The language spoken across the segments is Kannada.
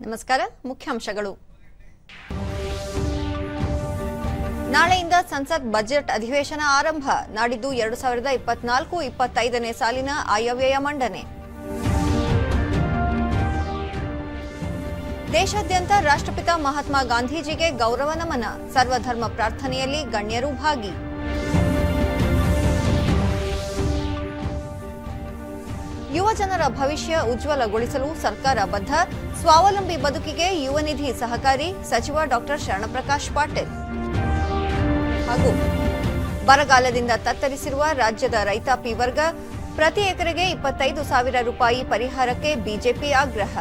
ನಮಸ್ಕಾರ. ಮುಖ್ಯಾಂಶಗಳು. ನಾಳೆಯಿಂದ ಸಂಸತ್ ಬಜೆಟ್ ಅಧಿವೇಶನ ಆರಂಭ. ನಾಡಿದ್ದು 2024-25ನೇ ಸಾಲಿನ ಆಯವ್ಯಯ ಮಂಡನೆ. ದೇಶಾದ್ಯಂತ ರಾಷ್ಟ್ರಪಿತ ಮಹಾತ್ಮ ಗಾಂಧೀಜಿಗೆ ಗೌರವ ನಮನ. ಸರ್ವಧರ್ಮ ಪ್ರಾರ್ಥನೆಯಲ್ಲಿ ಗಣ್ಯರು ಭಾಗಿ. ಯುವ ಜನರ ಭವಿಷ್ಯ ಉಜ್ವಲಗೊಳಿಸಲು ಸರ್ಕಾರ ಬದ್ಧ. ಸ್ವಾವಲಂಬಿ ಬದುಕಿಗೆ ಯುವ ನಿಧಿ ಸಹಕಾರಿ. ಸಚಿವ ಡಾಕ್ಟರ್ ಶರಣಪ್ರಕಾಶ್ ಪಾಟೀಲ್. ಹಾಗೂ ಬರಗಾಲದಿಂದ ತತ್ತರಿಸಿರುವ ರಾಜ್ಯದ ರೈತಾಪಿ ವರ್ಗ. ಪ್ರತಿ ಎಕರೆಗೆ 25,000 ರೂಪಾಯಿ ಪರಿಹಾರಕ್ಕೆ ಬಿಜೆಪಿ ಆಗ್ರಹ.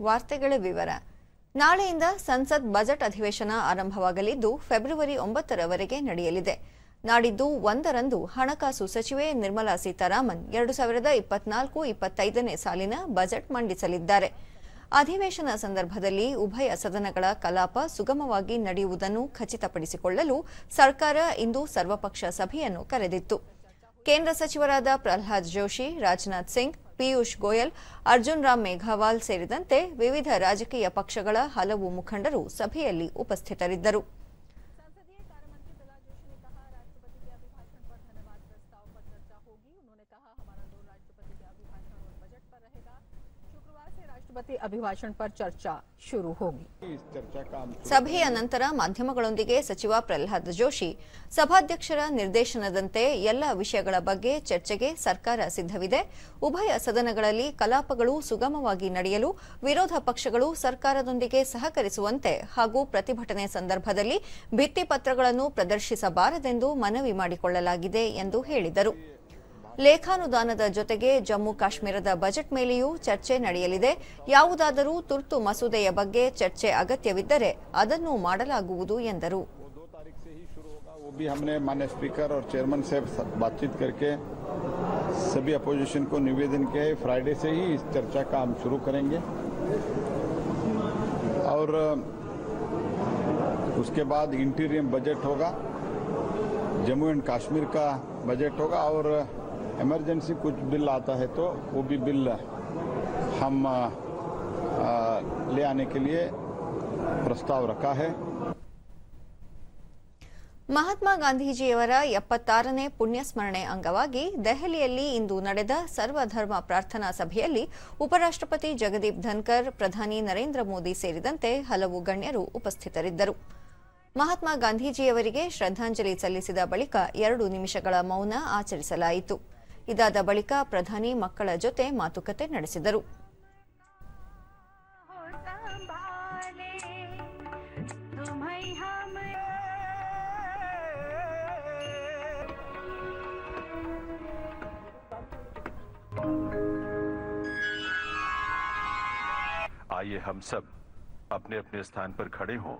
ವಾರ್ತೆಗಳ ವಿವರ. ನಾಳೆಯಿಂದ ಸಂಸತ್ ಬಜೆಟ್ ಅಧಿವೇಶನ ಆರಂಭವಾಗಲಿದ್ದು ಫೆಬ್ರವರಿ 9ರವರೆಗೆ ನಡೆಯಲಿದೆ. ನಾಡಿದ್ದು 1ರಂದು ಹಣಕಾಸು ಸಚಿವೆ ನಿರ್ಮಲಾ ಸೀತಾರಾಮನ್ 2024-25ನೇ ಸಾಲಿನ ಬಜೆಟ್ ಮಂಡಿಸಲಿದ್ದಾರೆ. ಅಧಿವೇಶನ ಸಂದರ್ಭದಲ್ಲಿ ಉಭಯ ಸದನಗಳ ಕಲಾಪ ಸುಗಮವಾಗಿ ನಡೆಯುವುದನ್ನು ಖಚಿತಪಡಿಸಿಕೊಳ್ಳಲು ಸರ್ಕಾರ ಇಂದು ಸರ್ವಪಕ್ಷ ಸಭೆಯನ್ನು ಕರೆದಿತ್ತು. ಕೇಂದ್ರ ಸಚಿವರಾದ ಪ್ರಹ್ಲಾದ್ ಜೋಶಿ, ರಾಜನಾಥ್ ಸಿಂಗ್, ಪಿಯೂಷ್ ಗೋಯಲ್, ಅರ್ಜುನ್ ರಾಮ್ ಮೇಘವಾಲ್ ಸೇರಿದಂತೆ ವಿವಿಧ ರಾಜಕೀಯ ಪಕ್ಷಗಳ ಹಲವು ಮುಖಂಡರು ಸಭೆಯಲ್ಲಿ ಉಪಸ್ಥಿತರಿದ್ದರು. अभिभाषण पर चर्चा शुरू होगी. ಸಭೆಯ ನಂತರ ಮಾಧ್ಯಮಗಳೊಂದಿಗೆ ಸಚಿವ ಪ್ರಹ್ಲಾದ್ ಜೋಶಿ, ಸಭಾಧ್ಯಕ್ಷರ ನಿರ್ದೇಶನದಂತೆ ಎಲ್ಲ ವಿಷಯಗಳ ಬಗ್ಗೆ ಚರ್ಚೆಗೆ ಸರ್ಕಾರ ಸಿದ್ಧವಿದೆ. ಉಭಯ ಸದನಗಳಲ್ಲಿ ಕಲಾಪಗಳು ಸುಗಮವಾಗಿ ನಡೆಯಲು ವಿರೋಧ ಪಕ್ಷಗಳು ಸರ್ಕಾರದೊಂದಿಗೆ ಸಹಕರಿಸುವಂತೆ ಹಾಗೂ ಪ್ರತಿಭಟನೆ ಸಂದರ್ಭದಲ್ಲಿ ಭಿತ್ತಿಪತ್ರಗಳನ್ನು ಪ್ರದರ್ಶಿಸಬಾರದೆಂದು ಮನವಿ ಮಾಡಿಕೊಳ್ಳಲಾಗಿದೆ ಎಂದು ಹೇಳಿದರು. ಲೇಖಾನುದಾನದ ಜೊತೆಗೆ ಜಮ್ಮು ಕಾಶ್ಮೀರದ ಬಜೆಟ್ ಮೇಲೆಯೂ ಚರ್ಚೆ ನಡೆಯಲಿದೆ. ಯಾವುದಾದರೂ ತುರ್ತು ಮಸೂದೆಯ ಬಗ್ಗೆ ಚರ್ಚೆ ಅಗತ್ಯವಿದ್ದರೆ ಅದನ್ನು ಮಾಡಲಾಗುವುದು ಎಂದರು. हमने माननीय स्पीकर और चेयरमैन से बातचीत करके सभी अपोजिशन को निवेदन किया है. फ्राइडे से ही इस चर्चा का हम शुरू करेंगे और उसके बाद इंटीरियम बजट होगा, जम्मू एंड कश्मीर का बजट होगा और इमरजेंसी कुछ बिल आता है तो वो भी बिल हम ले आने के लिए प्रस्ताव रखा है. ಮಹಾತ್ಮ ಗಾಂಧೀಜಿಯವರ 76ನೇ ಪುಣ್ಯಸ್ಮರಣೆ ಅಂಗವಾಗಿ ದೆಹಲಿಯಲ್ಲಿ ಇಂದು ನಡೆದ ಸರ್ವಧರ್ಮ ಪ್ರಾರ್ಥನಾ ಸಭೆಯಲ್ಲಿ ಉಪರಾಷ್ಟ್ರಪತಿ ಜಗದೀಪ್ ಧನ್ಕರ್, ಪ್ರಧಾನಿ ನರೇಂದ್ರ ಮೋದಿ ಸೇರಿದಂತೆ ಹಲವು ಗಣ್ಯರು ಉಪಸ್ಥಿತರಿದ್ದರು. ಮಹಾತ್ಮ ಗಾಂಧೀಜಿಯವರಿಗೆ ಶ್ರದ್ಧಾಂಜಲಿ ಸಲ್ಲಿಸಿದ ಬಳಿಕ 2 ನಿಮಿಷಗಳ ಮೌನ ಆಚರಿಸಲಾಯಿತು. ಇದಾದ ಬಳಿಕ ಪ್ರಧಾನಿ ಮಕ್ಕಳ ಜೊತೆ ಮಾತುಕತೆ ನಡೆಸಿದರು. आइए हम सब अपने अपने स्थान पर खड़े हों.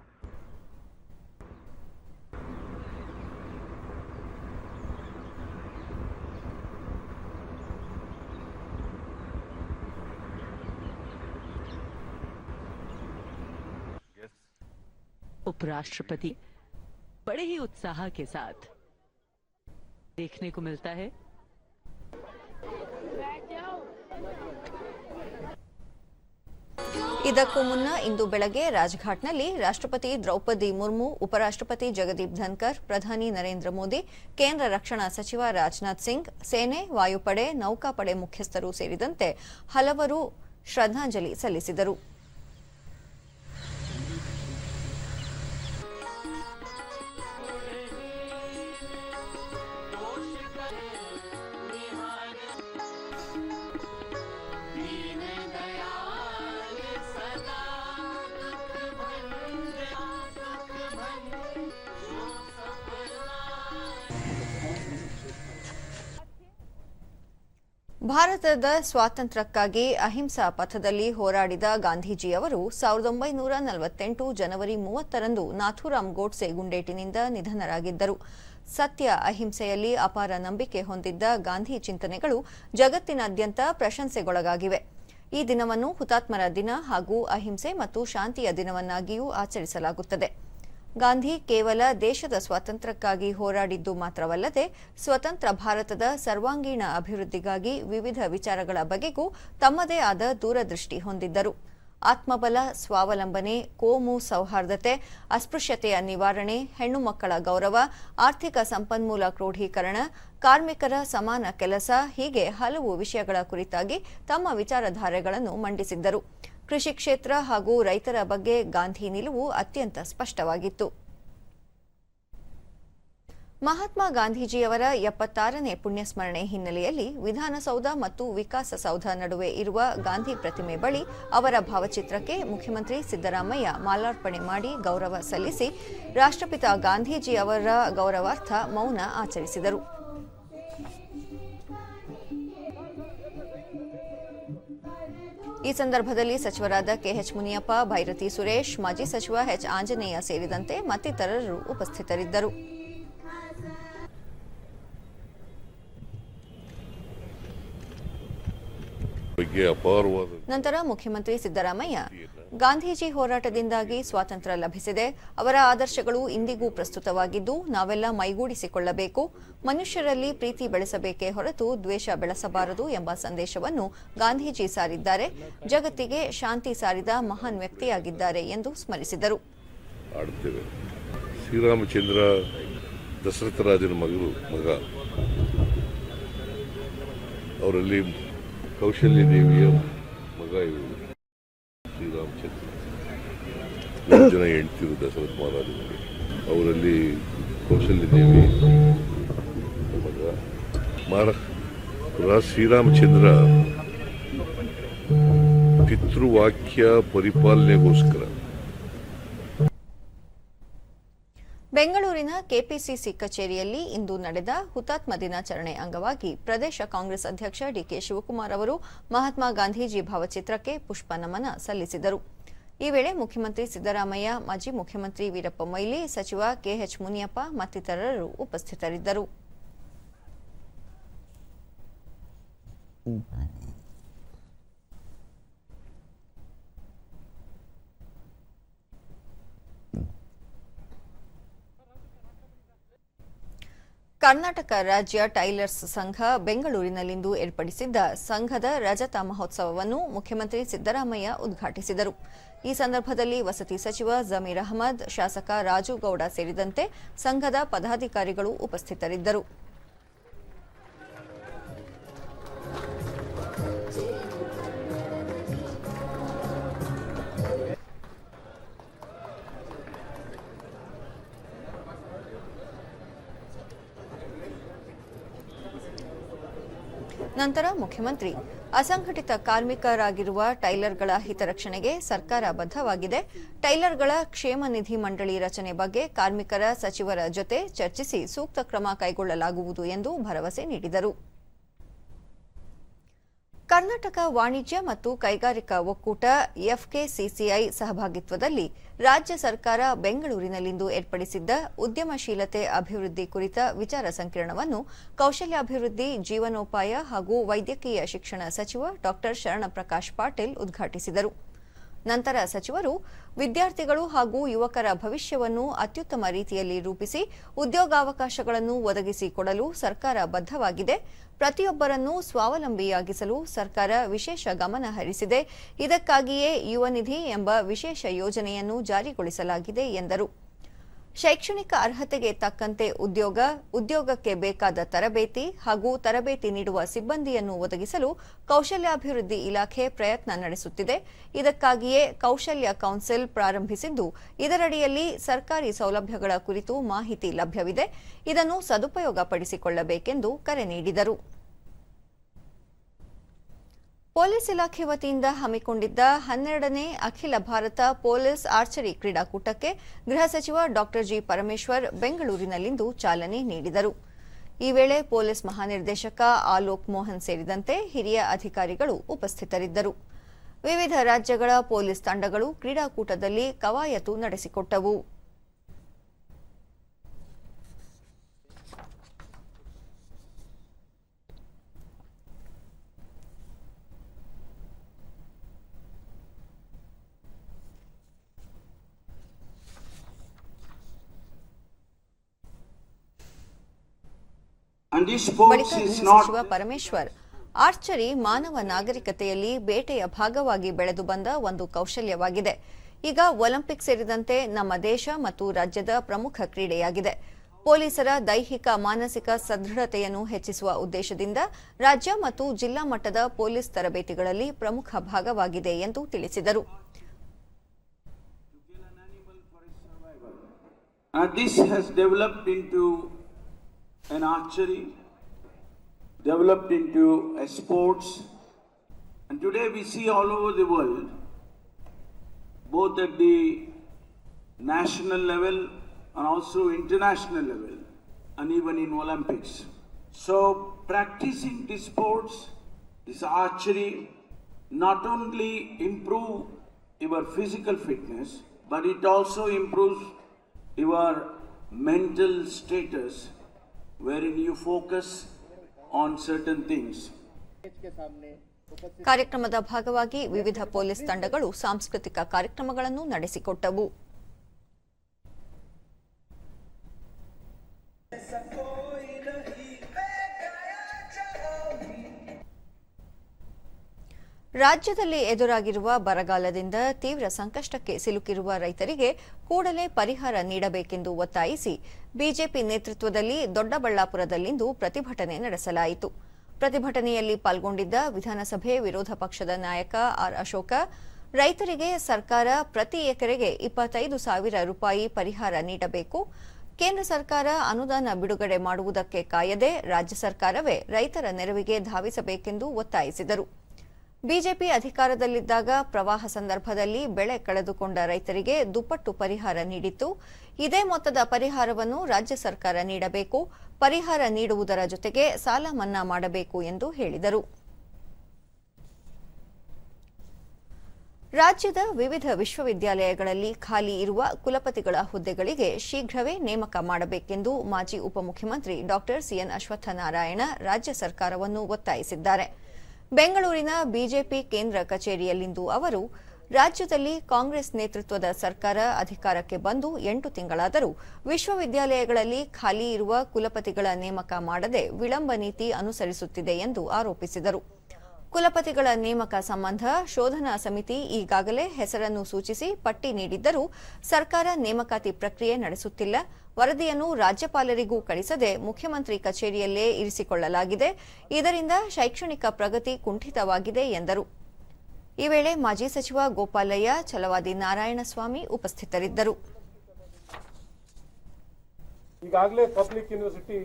उपराष्ट्रपति बड़े ही उत्साह के साथ देखने को मिलता है. ಇದಕ್ಕೂ ಮುನ್ನ ಇಂದು ಬೆಳಗ್ಗೆ ರಾಜ್ಘಾಟ್ನಲ್ಲಿ ರಾಷ್ಟ್ರಪತಿ ದ್ರೌಪದಿ ಮುರ್ಮು, ಉಪರಾಷ್ಟ್ರಪತಿ ಜಗದೀಪ್ ಧನ್ಕರ್, ಪ್ರಧಾನಿ ನರೇಂದ್ರ ಮೋದಿ, ಕೇಂದ್ರ ರಕ್ಷಣಾ ಸಚಿವ ರಾಜನಾಥ್ ಸಿಂಗ್, ಸೇನೆ, ವಾಯುಪಡೆ, ನೌಕಾಪಡೆ ಮುಖ್ಯಸ್ಥರು ಸೇರಿದಂತೆ ಹಲವರು ಶ್ರದ್ಧಾಂಜಲಿ ಸಲ್ಲಿಸಿದರು. ಭಾರತದ ಸ್ವಾತಂತ್ರ್ಯಕ್ಕಾಗಿ ಅಹಿಂಸಾ ಪಥದಲ್ಲಿ ಹೋರಾಡಿದ ಗಾಂಧೀಜಿಯವರು 1948 ಜನವರಿ 30ರಂದು ನಾಥೂರಾಮ್ ಗೋಡ್ಸೆ ಗುಂಡೇಟಿನಿಂದ ನಿಧನರಾಗಿದ್ದರು. ಸತ್ಯ ಅಹಿಂಸೆಯಲ್ಲಿ ಅಪಾರ ನಂಬಿಕೆ ಹೊಂದಿದ್ದ ಗಾಂಧಿ ಚಿಂತನೆಗಳು ಜಗತ್ತಿನಾದ್ಯಂತ ಪ್ರಶಂಸೆಗೊಳಗಾಗಿವೆ. ಈ ದಿನವನ್ನು ಹುತಾತ್ಮರ ದಿನ ಹಾಗೂ ಅಹಿಂಸೆ ಮತ್ತು ಶಾಂತಿಯ ದಿನವನ್ನಾಗಿಯೂ ಆಚರಿಸಲಾಗುತ್ತದೆ. ಗಾಂಧಿ ಕೇವಲ ದೇಶದ ಸ್ವಾತಂತ್ರ್ಯಕ್ಕಾಗಿ ಹೋರಾಡಿದ್ದು ಮಾತ್ರವಲ್ಲದೆ ಸ್ವತಂತ್ರ ಭಾರತದ ಸರ್ವಾಂಗೀಣ ಅಭಿವೃದ್ಧಿಗಾಗಿ ವಿವಿಧ ವಿಚಾರಗಳ ಬಗೆಗೂ ತಮ್ಮದೇ ಆದ ದೂರದೃಷ್ಟಿ ಹೊಂದಿದ್ದರು. ಆತ್ಮಬಲ, ಸ್ವಾವಲಂಬನೆ, ಕೋಮು ಸೌಹಾರ್ದತೆ, ಅಸ್ಪೃಶ್ಯತೆಯ ನಿವಾರಣೆ, ಹೆಣ್ಣು ಮಕ್ಕಳ ಗೌರವ, ಆರ್ಥಿಕ ಸಂಪನ್ಮೂಲ ಕ್ರೋಢೀಕರಣ, ಕಾರ್ಮಿಕರ ಸಮಾನ ಕೆಲಸ ಹೀಗೆ ಹಲವು ವಿಷಯಗಳ ಕುರಿತಾಗಿ ತಮ್ಮ ವಿಚಾರಧಾರೆಗಳನ್ನು ಮಂಡಿಸಿದ್ದರು. ಕೃಷಿ ಕ್ಷೇತ್ರ ಹಾಗೂ ರೈತರ ಬಗ್ಗೆ ಗಾಂಧಿ ನಿಲುವು ಅತ್ಯಂತ ಸ್ಪಷ್ಟವಾಗಿತ್ತು. ಮಹಾತ್ಮ ಗಾಂಧೀಜಿಯವರ 76ನೇ ಪುಣ್ಯಸ್ಮರಣೆ ಹಿನ್ನೆಲೆಯಲ್ಲಿ ವಿಧಾನಸೌಧ ಮತ್ತು ವಿಕಾಸಸೌಧ ನಡುವೆ ಇರುವ ಗಾಂಧಿ ಪ್ರತಿಮೆ ಬಳಿ ಅವರ ಭಾವಚಿತ್ರಕ್ಕೆ ಮುಖ್ಯಮಂತ್ರಿ ಸಿದ್ದರಾಮಯ್ಯ ಮಾಲಾರ್ಪಣೆ ಮಾಡಿ ಗೌರವ ಸಲ್ಲಿಸಿ ರಾಷ್ಟ್ರಪಿತ ಗಾಂಧೀಜಿ ಅವರ ಗೌರವಾರ್ಥ ಮೌನ ಆಚರಿಸಿದರು. ಈ ಸಂದರ್ಭದಲ್ಲಿ ಸಚಿವರಾದ ಕೆಎಚ್ ಮುನಿಯಪ್ಪ, ಭೈರತಿ ಸುರೇಶ್, ಮಾಜಿ ಸಚಿವ ಎಚ್ ಆಂಜನೇಯ ಸೇರಿದಂತೆ ಮತ್ತಿತರರು ಉಪಸ್ಥಿತರಿದ್ದರು. ನಂತರ ಮುಖ್ಯಮಂತ್ರಿ ಸಿದ್ದರಾಮಯ್ಯ, ಗಾಂಧೀಜಿ ಹೋರಾಟದಿಂದಾಗಿ ಸ್ವಾತಂತ್ರ್ಯ ಲಭಿಸಿದೆ. ಅವರ ಆದರ್ಶಗಳು ಇಂದಿಗೂ ಪ್ರಸ್ತುತವಾಗಿದ್ದು ನಾವೆಲ್ಲ ಮೈಗೂಡಿಸಿಕೊಳ್ಳಬೇಕು. ಮನುಷ್ಯರಲ್ಲಿ ಪ್ರೀತಿ ಬೆಳೆಸಬೇಕೇ ಹೊರತು ದ್ವೇಷ ಬೆಳೆಸಬಾರದು ಎಂಬ ಸಂದೇಶವನ್ನು ಗಾಂಧೀಜಿ ಸಾರಿದ್ದಾರೆ. ಜಗತ್ತಿಗೆ ಶಾಂತಿ ಸಾರಿದ ಮಹಾನ್ ವ್ಯಕ್ತಿಯಾಗಿದ್ದಾರೆ ಎಂದು ಸ್ಮರಿಸಿದರು. ಶ್ರೀರಾಮಚಂದ್ರ ದಶರಥ ರಾಜನ ಮಗ, ಅವರಲ್ಲಿ ಕೌಶಲ್ಯ ದೇವಿಯ ಮಗ ಇವರು ಶ್ರೀರಾಮಚಂದ್ರ. 7 ಜನ ಹೆಂಡ್ತಿರು ದಶರಥ ಮಹಾರಾಜನಿಗೆ. ಅವರಲ್ಲಿ ಕೌಶಲ್ಯ ದೇವಿ ಮಗ ಶ್ರೀರಾಮಚಂದ್ರ ಪಿತೃವಾಕ್ಯ ಪರಿಪಾಲನೆಗೋಸ್ಕರ ಬೆಂಗಳೂರಿನ ಕೆಪಿಸಿಸಿ ಕಚೇರಿಯಲ್ಲಿ ಇಂದು ನಡೆದ ಹುತಾತ್ಮ ದಿನಾಚರಣೆ ಅಂಗವಾಗಿ ಪ್ರದೇಶ ಕಾಂಗ್ರೆಸ್ ಅಧ್ಯಕ್ಷ ಡಿಕೆ ಶಿವಕುಮಾರ್ ಅವರು ಮಹಾತ್ಮ ಗಾಂಧೀಜಿ ಭಾವಚಿತ್ರಕ್ಕೆ ಪುಷ್ಪ ನಮನ ಸಲ್ಲಿಸಿದರು. ಈ ವೇಳೆ ಮುಖ್ಯಮಂತ್ರಿ ಸಿದ್ದರಾಮಯ್ಯ, ಮಾಜಿ ಮುಖ್ಯಮಂತ್ರಿ ವೀರಪ್ಪ ಮೊಯ್ಲಿ, ಸಚಿವ ಕೆಎಚ್ ಮುನಿಯಪ್ಪ ಮತ್ತಿತರರು ಉಪಸ್ಥಿತರಿದ್ದರು. ಕರ್ನಾಟಕ ರಾಜ್ಯ ಟೈಲರ್ಸ್ ಸಂಘ ಬೆಂಗಳೂರಿನಲ್ಲಿಂದು ಏರ್ಪಡಿಸಿದ್ದ ಸಂಘದ ರಜತ ಮಹೋತ್ಸವವನ್ನು ಮುಖ್ಯಮಂತ್ರಿ ಸಿದ್ದರಾಮಯ್ಯ ಉದ್ಘಾಟಿಸಿದರು. ಈ ಸಂದರ್ಭದಲ್ಲಿ ವಸತಿ ಸಚಿವ ಜಮೀರ್ ಅಹಮದ್, ಶಾಸಕ ರಾಜುಗೌಡ ಸೇರಿದಂತೆ ಸಂಘದ ಪದಾಧಿಕಾರಿಗಳು ಉಪಸ್ಥಿತರಿದ್ದರು. ನಂತರ ಮುಖ್ಯಮಂತ್ರಿ, ಅಸಂಘಟಿತ ಕಾರ್ಮಿಕರಾಗಿರುವ ಟೈಲರ್ಗಳ ಹಿತರಕ್ಷಣೆಗೆ ಸರ್ಕಾರ ಬದ್ಧವಾಗಿದೆ. ಟೈಲರ್ಗಳ ಕ್ಷೇಮ ನಿಧಿ ಮಂಡಳಿ ರಚನೆ ಬಗ್ಗೆ ಕಾರ್ಮಿಕರ ಸಚಿವರ ಜೊತೆ ಚರ್ಚಿಸಿ ಸೂಕ್ತ ಕ್ರಮ ಕೈಗೊಳ್ಳಲಾಗುವುದು ಎಂದು ಭರವಸೆ ನೀಡಿದರು. ಕರ್ನಾಟಕ ವಾಣಿಜ್ಯ ಮತ್ತು ಕೈಗಾರಿಕಾ ಒಕ್ಕೂಟ ಎಫ್ಕೆಸಿಸಿಐ ಸಹಭಾಗಿತ್ವದಲ್ಲಿ ರಾಜ್ಯ ಸರ್ಕಾರ ಬೆಂಗಳೂರಿನಲ್ಲಿಂದು ಏರ್ಪಡಿಸಿದ್ದ ಉದ್ಯಮಶೀಲತೆ ಅಭಿವೃದ್ಧಿ ಕುರಿತ ವಿಚಾರ ಸಂಕಿರಣವನ್ನು ಕೌಶಲ್ಯಾಭಿವೃದ್ಧಿ, ಜೀವನೋಪಾಯ ಹಾಗೂ ವೈದ್ಯಕೀಯ ಶಿಕ್ಷಣ ಸಚಿವ ಡಾ ಶರಣಪ್ರಕಾಶ್ ಪಾಟೀಲ್ ಉದ್ಘಾಟಿಸಿದರು. ನಂತರ ಸಚಿವರು ವಿದ್ಯಾರ್ಥಿಗಳು ಹಾಗೂ ಯುವಕರ ಭವಿಷ್ಯವನ್ನು ಅತ್ಯುತ್ತಮ ರೀತಿಯಲ್ಲಿ ರೂಪಿಸಿ ಉದ್ಯೋಗಾವಕಾಶಗಳನ್ನು ಒದಗಿಸಿಕೊಡಲು ಸರ್ಕಾರ ಬದ್ಧವಾಗಿದೆ. ಪ್ರತಿಯೊಬ್ಬರನ್ನೂ ಸ್ವಾವಲಂಬಿಯಾಗಿಸಲು ಸರ್ಕಾರ ವಿಶೇಷ ಗಮನ ಹರಿಸಿದೆ. ಇದಕ್ಕಾಗಿಯೇ ಯುವ ನಿಧಿ ಎಂಬ ವಿಶೇಷ ಯೋಜನೆಯನ್ನು ಜಾರಿಗೊಳಿಸಲಾಗಿದೆ ಎಂದರು. ಶೈಕ್ಷಣಿಕ ಅರ್ಹತೆಗೆ ತಕ್ಕಂತೆ ಉದ್ಯೋಗಕ್ಕೆ ಬೇಕಾದ ತರಬೇತಿ ಹಾಗೂ ತರಬೇತಿ ನೀಡುವ ಸಿಬ್ಬಂದಿಯನ್ನು ಒದಗಿಸಲು ಕೌಶಲ್ಯಾಭಿವೃದ್ಧಿ ಇಲಾಖೆ ಪ್ರಯತ್ನ ನಡೆಸುತ್ತಿದೆ. ಇದಕ್ಕಾಗಿಯೇ ಕೌಶಲ್ಯ ಕೌನ್ಸಿಲ್ ಪ್ರಾರಂಭಿಸಿದ್ದು, ಇದರಡಿಯಲ್ಲಿ ಸರ್ಕಾರಿ ಸೌಲಭ್ಯಗಳ ಕುರಿತು ಮಾಹಿತಿ ಲಭ್ಯವಿದೆ. ಇದನ್ನು ಸದುಪಯೋಗಪಡಿಸಿಕೊಳ್ಳಬೇಕೆಂದು ಕರೆ ನೀಡಿದರು. ಪೊಲೀಸ್ ಇಲಾಖೆ ವತಿಯಿಂದ ಹಮ್ಮಿಕೊಂಡಿದ್ದ 12ನೇ ಅಖಿಲ ಭಾರತ ಪೊಲೀಸ್ ಆರ್ಚರಿ ಕ್ರೀಡಾಕೂಟಕ್ಕೆ ಗೃಹ ಸಚಿವ ಡಾ ಜಿ ಪರಮೇಶ್ವರ್ ಬೆಂಗಳೂರಿನಲ್ಲಿಂದು ಚಾಲನೆ ನೀಡಿದರು. ಈ ವೇಳೆ ಪೊಲೀಸ್ ಮಹಾನಿರ್ದೇಶಕ ಆಲೋಕ್ ಮೋಹನ್ ಸೇರಿದಂತೆ ಹಿರಿಯ ಅಧಿಕಾರಿಗಳು ಉಪಸ್ಥಿತರಿದ್ದರು. ವಿವಿಧ ರಾಜ್ಯಗಳ ಪೊಲೀಸ್ ತಂಡಗಳು ಕ್ರೀಡಾಕೂಟದಲ್ಲಿ ಕವಾಯತು ನಡೆಸಿಕೊಟ್ಟವು. ಬಳಿಕ ಗೃಹ ಸಚಿವ ಪರಮೇಶ್ವರ್, ಆರ್ಚರಿ ಮಾನವ ನಾಗರಿಕತೆಯಲ್ಲಿ ಬೇಟೆಯ ಭಾಗವಾಗಿ ಬೆಳೆದು ಬಂದ ಒಂದು ಕೌಶಲ್ಯವಾಗಿದೆ. ಈಗ ಒಲಿಂಪಿಕ್ ಸೇರಿದಂತೆ ನಮ್ಮ ದೇಶ ಮತ್ತು ರಾಜ್ಯದ ಪ್ರಮುಖ ಕ್ರೀಡೆಯಾಗಿದೆ. ಪೊಲೀಸರ ದೈಹಿಕ ಮಾನಸಿಕ ಸದೃಢತೆಯನ್ನು ಹೆಚ್ಚಿಸುವ ಉದ್ದೇಶದಿಂದ ರಾಜ್ಯ ಮತ್ತು ಜಿಲ್ಲಾ ಮಟ್ಟದ ಪೊಲೀಸ್ ತರಬೇತಿಗಳಲ್ಲಿ ಪ್ರಮುಖ ಭಾಗವಾಗಿದೆ ಎಂದು ತಿಳಿಸಿದರು. This has developed into an archery, developed into a sports, and today we see all over the world, both at the national level and also international level, and even in Olympics. So practicing these sports, this archery, not only improve your physical fitness, but it also improves your mental status, wherein you focus on certain things. ಕಾರ್ಯಕ್ರಮದ ಭಾಗವಾಗಿ ವಿವಿಧ ಪೊಲೀಸ್ ತಂಡಗಳು ಸಾಂಸ್ಕೃತಿಕ ಕಾರ್ಯಕ್ರಮಗಳನ್ನು ನಡೆಸಿಕೊಟ್ಟವು. ರಾಜ್ಯದಲ್ಲಿ ಎದುರಾಗಿರುವ ಬರಗಾಲದಿಂದ ತೀವ್ರ ಸಂಕಷ್ಟಕ್ಕೆ ಸಿಲುಕಿರುವ ರೈತರಿಗೆ ಕೂಡಲೇ ಪರಿಹಾರ ನೀಡಬೇಕೆಂದು ಒತ್ತಾಯಿಸಿ ಬಿಜೆಪಿ ನೇತೃತ್ವದಲ್ಲಿ ದೊಡ್ಡಬಳ್ಳಾಪುರದಲ್ಲಿಂದು ಪ್ರತಿಭಟನೆ ನಡೆಸಲಾಯಿತು. ಪ್ರತಿಭಟನೆಯಲ್ಲಿ ಪಾಲ್ಗೊಂಡಿದ್ದ ವಿಧಾನಸಭೆ ವಿರೋಧ ಪಕ್ಷದ ನಾಯಕ ಆರ್ ಅಶೋಕ, ರೈತರಿಗೆ ಸರ್ಕಾರ ಪ್ರತಿ ಎಕರೆಗೆ 25,000 ರೂಪಾಯಿ ಪರಿಹಾರ ನೀಡಬೇಕು. ಕೇಂದ್ರ ಸರ್ಕಾರ ಅನುದಾನ ಬಿಡುಗಡೆ ಮಾಡುವುದಕ್ಕೆ ಕಾಯದೆ ರಾಜ್ಯ ಸರ್ಕಾರವೇ ರೈತರ ನೆರವಿಗೆ ಧಾವಿಸಬೇಕೆಂದು ಒತ್ತಾಯಿಸಿದರು. ಬಿಜೆಪಿ ಅಧಿಕಾರದಲ್ಲಿದ್ದಾಗ ಪ್ರವಾಹ ಸಂದರ್ಭದಲ್ಲಿ ಬೆಳೆ ಕಳೆದುಕೊಂಡ ರೈತರಿಗೆ ದುಪ್ಪಟ್ಟು ಪರಿಹಾರ ನೀಡಿತ್ತು. ಇದೇ ಮೊತ್ತದ ಪರಿಹಾರವನ್ನು ರಾಜ್ಯ ಸರ್ಕಾರ ನೀಡಬೇಕು. ಪರಿಹಾರ ನೀಡುವುದರ ಜೊತೆಗೆ ಸಾಲ ಮನ್ನಾ ಮಾಡಬೇಕು ಎಂದು ಹೇಳಿದರು. ರಾಜ್ಯದ ವಿವಿಧ ವಿಶ್ವವಿದ್ಯಾಲಯಗಳಲ್ಲಿ ಖಾಲಿ ಇರುವ ಕುಲಪತಿಗಳ ಹುದ್ದೆಗಳಿಗೆ ಶೀಘ್ರವೇ ನೇಮಕ ಮಾಡಬೇಕೆಂದು ಮಾಜಿ ಉಪಮುಖ್ಯಮಂತ್ರಿ ಡಾ ಸಿಎನ್ ಅಶ್ವತ್ಥನಾರಾಯಣ ರಾಜ್ಯ ಸರ್ಕಾರವನ್ನು ಒತ್ತಾಯಿಸಿದ್ದಾರೆ. ಬೆಂಗಳೂರಿನ ಬಿಜೆಪಿ ಕೇಂದ್ರ ಕಚೇರಿಯಲ್ಲಿಂದು ಅವರು, ರಾಜ್ಯದಲ್ಲಿ ಕಾಂಗ್ರೆಸ್ ನೇತೃತ್ವದ ಸರ್ಕಾರ ಅಧಿಕಾರಕ್ಕೆ ಬಂದು 8 ತಿಂಗಳಾದರೂ ವಿಶ್ವವಿದ್ಯಾಲಯಗಳಲ್ಲಿ ಖಾಲಿ ಇರುವ ಕುಲಪತಿಗಳ ನೇಮಕ ಮಾಡದೆ ವಿಳಂಬ ನೀತಿ ಅನುಸರಿಸುತ್ತಿದೆ ಎಂದು ಆರೋಪಿಸಿದರು. ಕುಲಪತಿಗಳ ನೇಮಕ ಸಂಬಂಧ ಶೋಧನಾ ಸಮಿತಿ ಈಗಾಗಲೇ ಹೆಸರನ್ನು ಸೂಚಿಸಿ ಪಟ್ಟಿ ನೀಡಿದ್ದರೂ ಸರ್ಕಾರ ನೇಮಕಾತಿ ಪ್ರಕ್ರಿಯೆ ನಡೆಸುತ್ತಿಲ್ಲ. ವರದಿಯನ್ನು ರಾಜ್ಯಪಾಲರಿಗೂ ಕಳಿಸದೆ ಮುಖ್ಯಮಂತ್ರಿ ಕಚೇರಿಯಲ್ಲೇ ಇರಿಸಿಕೊಳ್ಳಲಾಗಿದೆ. ಇದರಿಂದ ಶೈಕ್ಷಣಿಕ ಪ್ರಗತಿ ಕುಂಠಿತವಾಗಿದೆ ಎಂದರು. ಈ ವೇಳೆ ಮಾಜಿ ಸಚಿವ ಗೋಪಾಲಯ್ಯ, ಛಲವಾದಿ ನಾರಾಯಣಸ್ವಾಮಿ ಉಪಸ್ಥಿತರಿದ್ದರು. ಈಗಾಗಲೇ ಪಬ್ಲಿಕ್ ಯೂನಿವರ್ಸಿಟಿ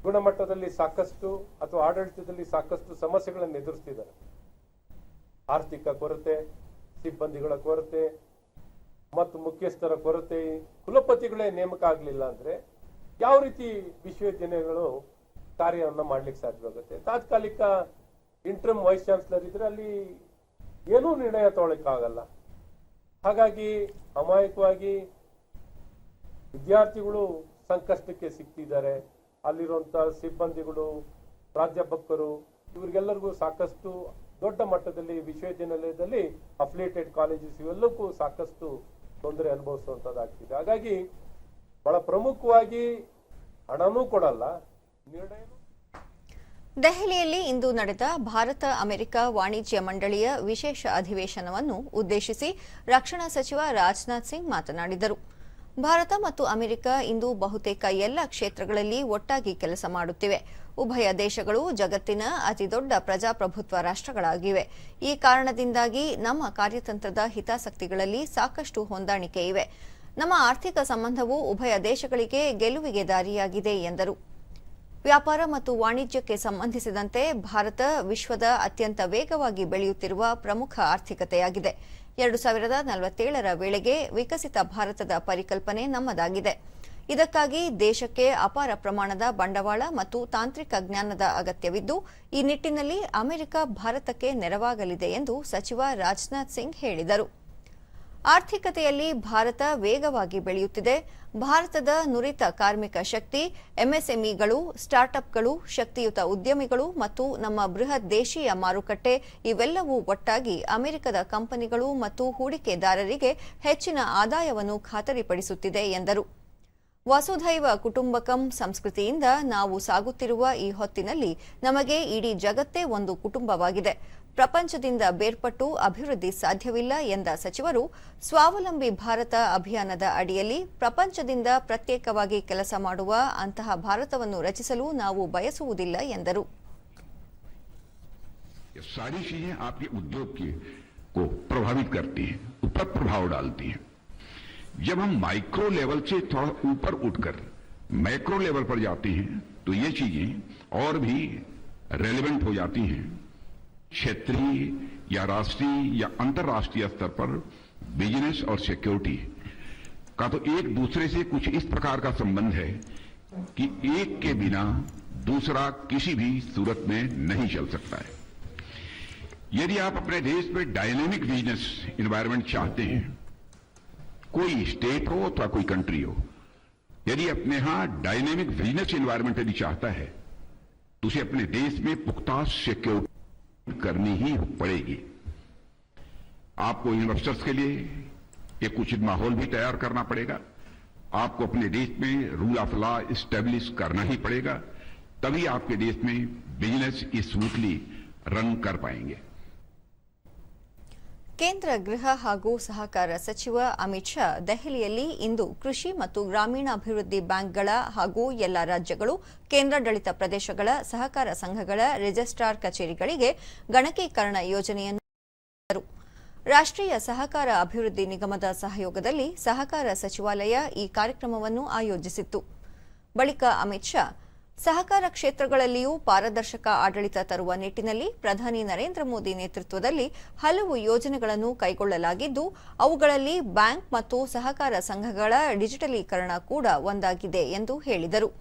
ಗುಣಮಟ್ಟದಲ್ಲಿ ಸಾಕಷ್ಟು ಅಥವಾ ಆಡಳಿತದಲ್ಲಿ ಸಾಕಷ್ಟು ಸಮಸ್ಯೆಗಳನ್ನು ಎದುರಿಸ್ತಿದ್ದಾರೆ. ಆರ್ಥಿಕ ಕೊರತೆ, ಸಿಬ್ಬಂದಿಗಳ ಕೊರತೆ ಮತ್ತು ಮುಖ್ಯಸ್ಥರ ಕೊರತೆ. ಕುಲಪತಿಗಳೇ ನೇಮಕ ಆಗಲಿಲ್ಲ ಅಂದ್ರೆ ಯಾವ ರೀತಿ ವಿಶ್ವವಿದ್ಯಾಲಯಗಳು ಕಾರ್ಯವನ್ನು ಮಾಡ್ಲಿಕ್ಕೆ ಸಾಧ್ಯವಾಗುತ್ತೆ? ತಾತ್ಕಾಲಿಕ ಇಂಟ್ರಮ್ ವೈಸ್ ಚಾನ್ಸಲರ್ ಇದ್ರೆ ಅಲ್ಲಿ ಏನೂ ನಿರ್ಣಯ ತಗೊಳ್ಳಕ್ಕಾಗಲ್ಲ. ಹಾಗಾಗಿ ಅಮಾಯಕವಾಗಿ ವಿದ್ಯಾರ್ಥಿಗಳು ಸಂಕಷ್ಟಕ್ಕೆ ಸಿಕ್ತಿದ್ದಾರೆ. ಅಲ್ಲಿರುವಂತಹ ಸಿಬ್ಬಂದಿಗಳು, ಪ್ರಾಧ್ಯಾಪಕರು, ಇವರಿಗೆಲ್ಲರಿಗೂ ಸಾಕಷ್ಟು ದೊಡ್ಡ ಮಟ್ಟದಲ್ಲಿ ವಿಶ್ವವಿದ್ಯಾನಿಲಯದಲ್ಲಿ ಅಫಿಲಿಯೇಟೆಡ್ ಕಾಲೇಜಸ್ ಇವೆಲ್ಲಕ್ಕೂ ಸಾಕಷ್ಟು ತೊಂದರೆ ಅನುಭವಿಸುವಂತದ್ದಾಗ್ತಿದೆ. ಹಾಗಾಗಿ ಬಹಳ ಪ್ರಮುಖವಾಗಿ ಹಣನೂ ಕೊಡಲ್ಲ, ನಿರ್ಣಯ. ದೆಹಲಿಯಲ್ಲಿ ಇಂದು ನಡೆದ ಭಾರತ ಅಮೆರಿಕ ವಾಣಿಜ್ಯ ಮಂಡಳಿಯ ವಿಶೇಷ ಅಧಿವೇಶನವನ್ನು ಉದ್ದೇಶಿಸಿ ರಕ್ಷಣಾ ಸಚಿವ ರಾಜನಾಥ್ ಸಿಂಗ್ ಮಾತನಾಡಿದರು. ಭಾರತ ಮತ್ತು ಅಮೆರಿಕ ಇಂದು ಬಹುತೇಕ ಎಲ್ಲ ಕ್ಷೇತ್ರಗಳಲ್ಲಿ ಒಟ್ಟಾಗಿ ಕೆಲಸ ಮಾಡುತ್ತಿವೆ. ಉಭಯ ದೇಶಗಳು ಜಗತ್ತಿನ ಅತಿದೊಡ್ಡ ಪ್ರಜಾಪ್ರಭುತ್ವ ರಾಷ್ಟ್ರಗಳಾಗಿವೆ. ಈ ಕಾರಣದಿಂದಾಗಿ ನಮ್ಮ ಕಾರ್ಯತಂತ್ರದ ಹಿತಾಸಕ್ತಿಗಳಲ್ಲಿ ಸಾಕಷ್ಟು ಹೊಂದಾಣಿಕೆ ಇವೆ. ನಮ್ಮ ಆರ್ಥಿಕ ಸಂಬಂಧವು ಉಭಯ ದೇಶಗಳಿಗೆ ಗೆಲುವಿಗೆ ದಾರಿಯಾಗಿದೆ ಎಂದರು. ವ್ಯಾಪಾರ ಮತ್ತು ವಾಣಿಜ್ಯಕ್ಕೆ ಸಂಬಂಧಿಸಿದಂತೆ ಭಾರತ ವಿಶ್ವದ ಅತ್ಯಂತ ವೇಗವಾಗಿ ಬೆಳೆಯುತ್ತಿರುವ ಪ್ರಮುಖ ಆರ್ಥಿಕತೆಯಾಗಿದೆ. 2047ರ ವೇಳೆಗೆ ವಿಕಸಿತ ಭಾರತದ ಪರಿಕಲ್ಪನೆ ನಮ್ಮದಾಗಿದೆ. ಇದಕ್ಕಾಗಿ ದೇಶಕ್ಕೆ ಅಪಾರ ಪ್ರಮಾಣದ ಬಂಡವಾಳ ಮತ್ತು ತಾಂತ್ರಿಕ ಜ್ಞಾನದ ಅಗತ್ಯವಿದ್ದು, ಈ ನಿಟ್ಟಿನಲ್ಲಿ ಅಮೆರಿಕ ಭಾರತಕ್ಕೆ ನೆರವಾಗಲಿದೆ ಎಂದು ಸಚಿವ ರಾಜನಾಥ್ ಸಿಂಗ್ ಹೇಳಿದರು. ಆರ್ಥಿಕತೆಯಲ್ಲಿ ಭಾರತ ವೇಗವಾಗಿ ಬೆಳೆಯುತ್ತಿದೆ. ಭಾರತದ ನುರಿತ ಕಾರ್ಮಿಕ ಶಕ್ತಿ, ಎಂಎಸ್ಎಂಇಗಳು, ಸ್ಟಾರ್ಟ್ಅಪ್ಗಳು, ಶಕ್ತಿಯುತ ಉದ್ಯಮಿಗಳು ಮತ್ತು ನಮ್ಮ ಬೃಹತ್ ದೇಶೀಯ ಮಾರುಕಟ್ಟೆ ಇವೆಲ್ಲವೂ ಒಟ್ಟಾಗಿ ಅಮೆರಿಕದ ಕಂಪನಿಗಳು ಮತ್ತು ಹೂಡಿಕೆದಾರರಿಗೆ ಹೆಚ್ಚಿನ ಆದಾಯವನ್ನು ಖಾತರಿಪಡಿಸುತ್ತಿದೆ ಎಂದರು. ವಸುಧೈವ ಕುಟುಂಬಕಂ ಸಂಸ್ಕೃತಿಯಿಂದ ನಾವು ಸಾಗುತ್ತಿರುವ ಈ ಹೊತ್ತಿನಲ್ಲಿ ನಮಗೆ ಇಡೀ ಜಗತ್ತೇ ಒಂದು ಕುಟುಂಬವಾಗಿದೆ. ಪ್ರಪಂಚದಿಂದ ಬೇರ್ಪಟ್ಟು ಅಭಿವೃದ್ಧಿ ಸಾಧ್ಯವಿಲ್ಲ ಎಂದ ಸಚಿವರು ಸ್ವಾವಲಂಬಿ ಭಾರತ ಅಭಿಯಾನದ ಅಡಿಯಲ್ಲಿ ಪ್ರಪಂಚದಿಂದ ಪ್ರತ್ಯೇಕವಾಗಿ ಕೆಲಸ ಮಾಡುವ ಅಂತಹ ಭಾರತವನ್ನು ರಚಿಸಲು ನಾವು ಬಯಸುವುದಿಲ್ಲ ಎಂದರು. सारी चीजें आपके उद्योग को प्रभावित करती हैं, ऊपर प्रभाव डालती हैं. जब हम माइक्रो लेवल से थोड़ा ऊपर उठकर मैक्रो लेवल पर जाते हैं तो ये चीजें और भी रेलेवेंट हो जाती हैं. क्षेत्रीय या राष्ट्रीय या अंतर्राष्ट्रीय स्तर पर बिजनेस और सिक्योरिटी का तो एक दूसरे से कुछ इस प्रकार का संबंध है कि एक के बिना दूसरा किसी भी सूरत में नहीं चल सकता है. यदि आप अपने देश में डायनेमिक बिजनेस एनवायरनमेंट चाहते हैं, कोई स्टेट हो अथवा कोई कंट्री हो, यदि अपने यहां डायनेमिक बिजनेस एनवायरनमेंट यदि चाहता है तो उसे अपने देश में पुख्ता सिक्योरिटी करनी ही पड़ेगी. आपको इन्वेस्टर्स के लिए एक उचित माहौल भी तैयार करना पड़ेगा. आपको अपने देश में रूल ऑफ लॉ एस्टेब्लिश करना ही पड़ेगा. तभी आपके देश में बिजनेस स्मूथली रन कर पाएंगे. ಕೇಂದ್ರ ಗೃಹ ಹಾಗೂ ಸಹಕಾರ ಸಚಿವ ಅಮಿತ್ ಶಾ ದೆಹಲಿಯಲ್ಲಿ ಇಂದು ಕೃಷಿ ಮತ್ತು ಗ್ರಾಮೀಣಾಭಿವೃದ್ಧಿ ಬ್ಯಾಂಕ್ಗಳ ಹಾಗೂ ಎಲ್ಲ ರಾಜ್ಯಗಳು ಕೇಂದ್ರಾಡಳಿತ ಪ್ರದೇಶಗಳ ಸಹಕಾರ ಸಂಘಗಳ ರಿಜಿಸ್ಟ್ರಾರ್ ಕಚೇರಿಗಳಿಗೆ ಗಣಕೀಕರಣ ಯೋಜನೆಯನ್ನು ನೀಡಿದರು. ರಾಷ್ಟ್ರೀಯ ಸಹಕಾರ ಅಭಿವೃದ್ಧಿ ನಿಗಮದ ಸಹಯೋಗದಲ್ಲಿ ಸಹಕಾರ ಸಚಿವಾಲಯ ಈ ಕಾರ್ಯಕ್ರಮವನ್ನು ಆಯೋಜಿಸಿತ್ತು. ಬಳಿಕ ಅಮಿತ್ ಶಾ ಸಹಕಾರ ಕ್ಷೇತ್ರಗಳಲ್ಲಿಯೂ ಪಾರದರ್ಶಕ ಆಡಳಿತ ತರುವ ನಿಟ್ಟಿನಲ್ಲಿ ಪ್ರಧಾನಿ ನರೇಂದ್ರ ಮೋದಿ ನೇತೃತ್ವದಲ್ಲಿ ಹಲವು ಯೋಜನೆಗಳನ್ನು ಕೈಗೊಳ್ಳಲಾಗಿದ್ದು ಅವುಗಳಲ್ಲಿ ಬ್ಯಾಂಕ್ ಮತ್ತು ಸಹಕಾರ ಸಂಘಗಳ ಡಿಜಿಟಲೀಕರಣ ಕೂಡ ಒಂದಾಗಿದೆ ಎಂದು ಹೇಳಿದರು.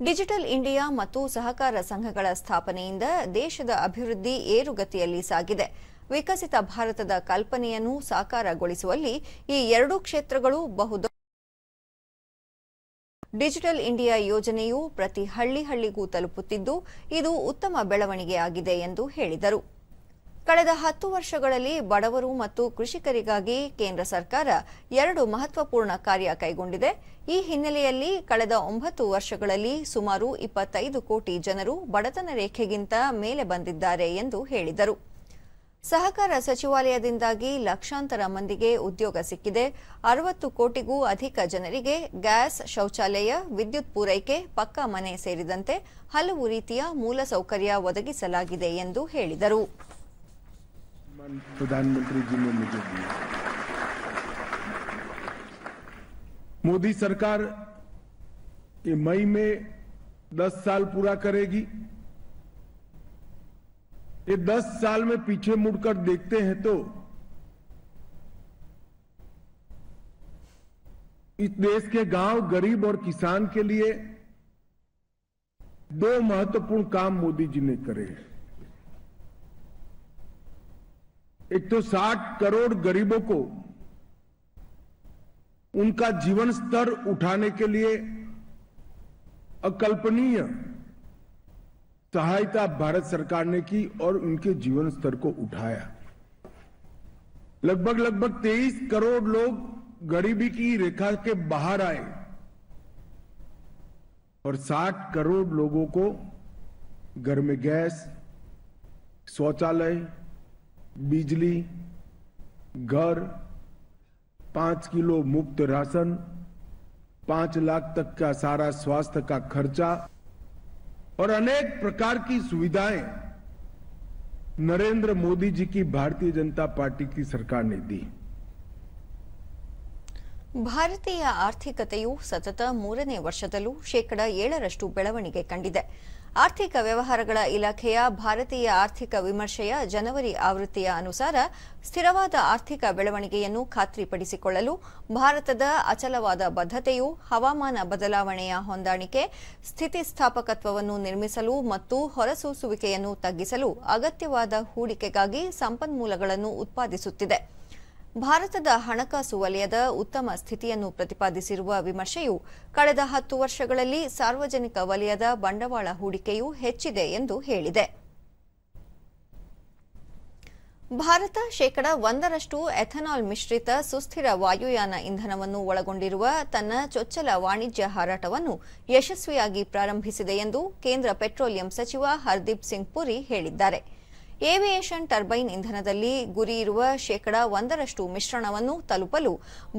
ಡಿಜಿಟಲ್ ಇಂಡಿಯಾ ಮತ್ತು ಸಹಕಾರ ಸಂಘಗಳ ಸ್ಥಾಪನೆಯಿಂದ ದೇಶದ ಅಭಿವೃದ್ಧಿ ಏರುಗತಿಯಲ್ಲಿ ಸಾಗಿದೆ. ವಿಕಸಿತ ಭಾರತದ ಕಲ್ಪನೆಯನ್ನು ಸಾಕಾರಗೊಳಿಸುವಲ್ಲಿ ಈ ಎರಡೂ ಕ್ಷೇತ್ರಗಳು ಬಹುದೊಡ್ಡ ಡಿಜಿಟಲ್ ಇಂಡಿಯಾ ಯೋಜನೆಯು ಪ್ರತಿ ಹಳ್ಳಿಗೂ ತಲುಪುತ್ತಿದ್ದು ಇದು ಉತ್ತಮ ಬೆಳವಣಿಗೆಯಾಗಿದೆ ಎಂದು ಹೇಳಿದರು. ಕಳೆದ 10 ವರ್ಷಗಳಲ್ಲಿ ಬಡವರು ಮತ್ತು ಕೃಷಿಕರಿಗಾಗಿ ಕೇಂದ್ರ ಸರ್ಕಾರ 2 ಮಹತ್ವಪೂರ್ಣ ಕಾರ್ಯ ಕೈಗೊಂಡಿದೆ. ಈ ಹಿನ್ನೆಲೆಯಲ್ಲಿ ಕಳೆದ 9 ವರ್ಷಗಳಲ್ಲಿ ಸುಮಾರು 25 ಕೋಟಿ ಜನರು ಬಡತನ ರೇಖೆಗಿಂತ ಮೇಲೆ ಬಂದಿದ್ದಾರೆ ಎಂದು ಹೇಳಿದರು. ಸಹಕಾರ ಸಚಿವಾಲಯದಿಂದಾಗಿ ಲಕ್ಷಾಂತರ ಮಂದಿಗೆ ಉದ್ಯೋಗ ಸಿಕ್ಕಿದೆ. 60 ಕೋಟಿಗೂ ಅಧಿಕ ಜನರಿಗೆ ಗ್ಯಾಸ್, ಶೌಚಾಲಯ, ವಿದ್ಯುತ್ ಪೂರೈಕೆ, ಪಕ್ಕಾ ಮನೆ ಸೇರಿದಂತೆ ಹಲವು ರೀತಿಯ ಮೂಲಸೌಕರ್ಯ ಒದಗಿಸಲಾಗಿದೆ ಎಂದು ಹೇಳಿದರು. प्रधानमंत्री जी ने मुझे दिया. मोदी सरकार ये मई में 10 साल पूरा करेगी. ये 10 साल में पीछे मुड़कर देखते हैं तो इस देश के गांव, गरीब और किसान के लिए 2 महत्वपूर्ण काम मोदी जी ने करे. एक तो 60 करोड़ गरीबों को उनका जीवन स्तर उठाने के लिए अकल्पनीय सहायता भारत सरकार ने की और उनके जीवन स्तर को उठाया. लगभग 23 करोड़ लोग गरीबी की रेखा के बाहर आए और 60 करोड़ लोगों को घर में गैस, शौचालय, बिजली, घर, 5 किलो मुफ्त राशन, 5 लाख तक का सारा स्वास्थ्य का खर्चा और अनेक प्रकार की सुविधाएं नरेंद्र मोदी जी की भारतीय जनता पार्टी की सरकार ने दी. ಭಾರತೀಯ ಆರ್ಥಿಕತೆಯು ಸತತ 3ನೇ ವರ್ಷದಲ್ಲೂ 7% ಬೆಳವಣಿಗೆ ಕಂಡಿದೆ. ಆರ್ಥಿಕ ವ್ಯವಹಾರಗಳ ಇಲಾಖೆಯ ಭಾರತೀಯ ಆರ್ಥಿಕ ವಿಮರ್ಶೆಯ ಜನವರಿ ಆವೃತ್ತಿಯ ಅನುಸಾರ ಸ್ಥಿರವಾದ ಆರ್ಥಿಕ ಬೆಳವಣಿಗೆಯನ್ನು ಖಾತ್ರಿಪಡಿಸಿಕೊಳ್ಳಲು ಭಾರತದ ಅಚಲವಾದ ಬದ್ಧತೆಯು ಹವಾಮಾನ ಬದಲಾವಣೆಯ ಹೊಂದಾಣಿಕೆ, ಸ್ಥಿತಿಸ್ಥಾಪಕತ್ವವನ್ನು ನಿರ್ಮಿಸಲು ಮತ್ತು ಹೊರಸೂಸುವಿಕೆಯನ್ನು ತಗ್ಗಿಸಲು ಅಗತ್ಯವಾದ ಹೂಡಿಕೆಗಾಗಿ ಸಂಪನ್ಮೂಲಗಳನ್ನು ಉತ್ಪಾದಿಸುತ್ತಿದೆ. ಭಾರತದ ಹಣಕಾಸು ವಲಯದ ಉತ್ತಮ ಸ್ಥಿತಿಯನ್ನು ಪ್ರತಿಪಾದಿಸಿರುವ ವಿಮರ್ಶೆಯು ಕಳೆದ 10 ವರ್ಷಗಳಲ್ಲಿ ಸಾರ್ವಜನಿಕ ವಲಯದ ಬಂಡವಾಳ ಹೂಡಿಕೆಯೂ ಹೆಚ್ಚಿದೆ ಎಂದು ಹೇಳಿದೆ. ಭಾರತ ಶೇಕಡ 1% ಎಥನಾಲ್ ಮಿಶ್ರಿತ ಸುಸ್ಥಿರ ವಾಯುಯಾನ ಇಂಧನವನ್ನು ಒಳಗೊಂಡಿರುವ ತನ್ನ ಚೊಚ್ಚಲ ವಾಣಿಜ್ಯ ಹಾರಾಟವನ್ನು ಯಶಸ್ವಿಯಾಗಿ ಪ್ರಾರಂಭಿಸಿದೆ ಎಂದು ಕೇಂದ್ರ ಪೆಟ್ರೋಲಿಯಂ ಸಚಿವ ಹರ್ದೀಪ್ ಸಿಂಗ್ ಪುರಿ ಹೇಳಿದ್ದಾರೆ. ಏವಿಯೇಷನ್ ಟರ್ಬೈನ್ ಇಂಧನದಲ್ಲಿ ಗುರಿಯಿರುವ ಶೇಕಡ 1% ಮಿಶ್ರಣವನ್ನು ತಲುಪಲು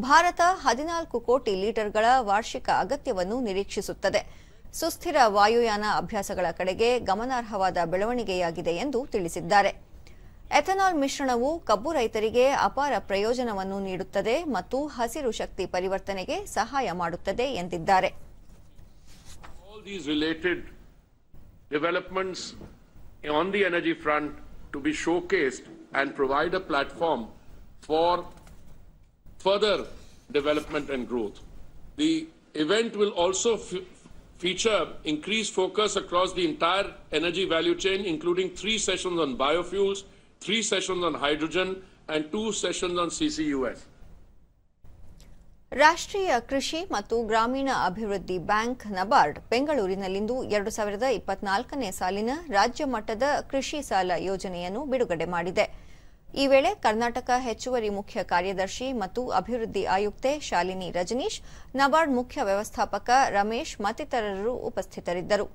ಭಾರತ 14 ಕೋಟಿ ಲೀಟರ್ಗಳ ವಾರ್ಷಿಕ ಅಗತ್ಯವನ್ನು ನಿರೀಕ್ಷಿಸುತ್ತದೆ. ಸುಸ್ಥಿರ ವಾಯುಯಾನ ಅಭ್ಯಾಸಗಳ ಕಡೆಗೆ ಗಮನಾರ್ಹವಾದ ಬೆಳವಣಿಗೆಯಾಗಿದೆ ಎಂದು ತಿಳಿಸಿದ್ದಾರೆ. ಎಥನಾಲ್ ಮಿಶ್ರಣವು ಕಬ್ಬು ರೈತರಿಗೆ ಅಪಾರ ಪ್ರಯೋಜನವನ್ನು ನೀಡುತ್ತದೆ ಮತ್ತು ಹಸಿರು ಶಕ್ತಿ ಪರಿವರ್ತನೆಗೆ ಸಹಾಯ ಮಾಡುತ್ತದೆ ಎಂದಿದ್ದಾರೆ. All these related developments on the energy front to be showcased and provide a platform for further development and growth. The event will also feature increased focus across the entire energy value chain, including 3 sessions on biofuels, 3 sessions on hydrogen and 2 sessions on CCUS. ರಾಷ್ಟ್ರೀಯ ಕೃಷಿ ಮತ್ತು ಗ್ರಾಮೀಣ ಅಭಿವೃದ್ಧಿ ಬ್ಯಾಂಕ್ ನಬಾರ್ಡ್ ಬೆಂಗಳೂರಿನಲ್ಲಿಂದು 2024ನೇ ಸಾಲಿನ ರಾಜ್ಯ ಮಟ್ಟದ ಕೃಷಿ ಸಾಲ ಯೋಜನೆಯನ್ನು ಬಿಡುಗಡೆ ಮಾಡಿದೆ. ಈ ವೇಳೆ ಕರ್ನಾಟಕ ಹೆಚ್ಚುವರಿ ಮುಖ್ಯ ಕಾರ್ಯದರ್ಶಿ ಮತ್ತು ಅಭಿವೃದ್ಧಿ ಆಯುಕ್ತೆ ಶಾಲಿನಿ ರಜನೀಶ್, ನಬಾರ್ಡ್ ಮುಖ್ಯ ವ್ಯವಸ್ಥಾಪಕ ರಮೇಶ್ ಮತ್ತಿತರರು ಉಪಸ್ಥಿತರಿದ್ದರು.